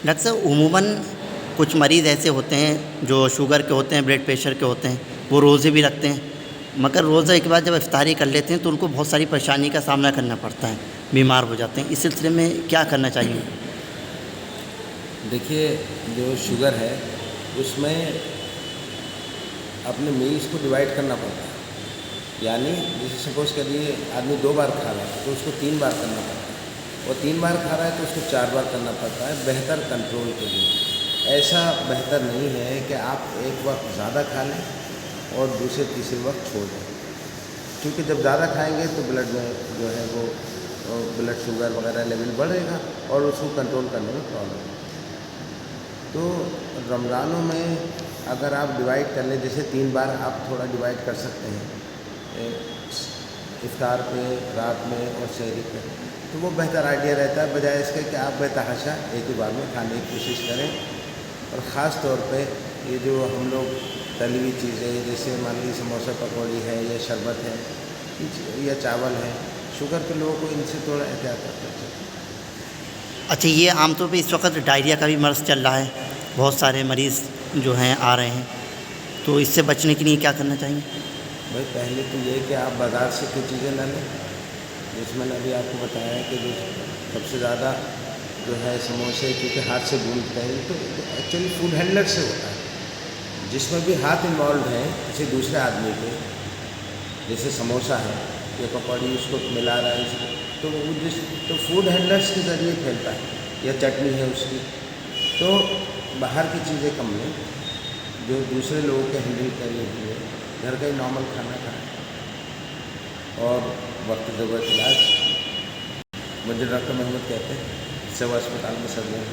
Doctor साहब उमूमन कुछ मरीज़ ऐसे होते हैं जो शुगर के होते हैं, ब्लड प्रेशर के होते हैं, वो रोज़े भी रखते हैं, मगर रोज़े के बाद जब इफ्तारी कर लेते हैं तो उनको बहुत सारी परेशानी का सामना करना पड़ता है, बीमार हो जाते हैं। इस सिलसिले में क्या करना चाहिए? देखिए, जो शुगर है उसमें अपने मील्स को डिवाइड करना पड़ता है। यानी जैसे सपोज़ करिए आदमी 2 बार खा रहा है तो उसको 3 बार करना पड़ता है, और 3 बार खा रहा है तो उसको 4 बार करना पड़ता है बेहतर कंट्रोल के लिए। ऐसा बेहतर नहीं है कि आप एक वक्त ज़्यादा खा लें और दूसरे तीसरे वक्त छोड़ दें, क्योंकि जब ज़्यादा खाएंगे तो ब्लड में जो है वो ब्लड शुगर वगैरह लेवल बढ़ेगा और उसको कंट्रोल करने में प्रॉब्लम होगी। तो रमज़ानों में अगर आप डिवाइड कर लें, जैसे 3 बार आप थोड़ा डिवाइड कर सकते हैं, इफ्तार पे, रात में और सहरी पे, तो वो बेहतर आइडिया रहता है, बजाय इसके कि आप बेतहाशा एक ही बार में खाने की कोशिश करें। और ख़ास तौर पे ये जो हम लोग तली हुई चीज़ें जैसे मान लीजिए समोसा पकौड़ी है या शरबत है या चावल है, शुगर के लोगों को इनसे थोड़ा एहतियात रखना चाहिए। अच्छा, ये आमतौर पे इस वक़्त डायरिया का भी मर्ज़ चल रहा है, बहुत सारे मरीज़ जो हैं आ रहे हैं, तो इससे बचने के लिए क्या करना चाहिए? भाई पहले तो ये कि आप बाज़ार से कुछ चीज़ें ना लें, जिसमें मैंने अभी आपको बताया है कि जो सबसे ज़्यादा जो है समोसे क्योंकि हाथ से गूँथते हैं, तो एक्चुअली फूड हैंडलर से होता है, जिसमें भी हाथ इन्वॉल्व हैं किसी दूसरे आदमी के। जैसे समोसा है या पकौड़ी उसको मिला रहा है इसको, तो वो तो फूड हैंडलर्स के ज़रिए फैलता है, या चटनी है उसकी। तो बाहर की चीज़ें कम लें, जो दूसरे लोगों के हैंडल करने के लिए घर का ही नॉर्मल खाना खाएं और वक्त ज़रूरत इलाज। मुझे डॉक्टर मोहम्मद कहते हैं, सेवा अस्पताल में सर्जन।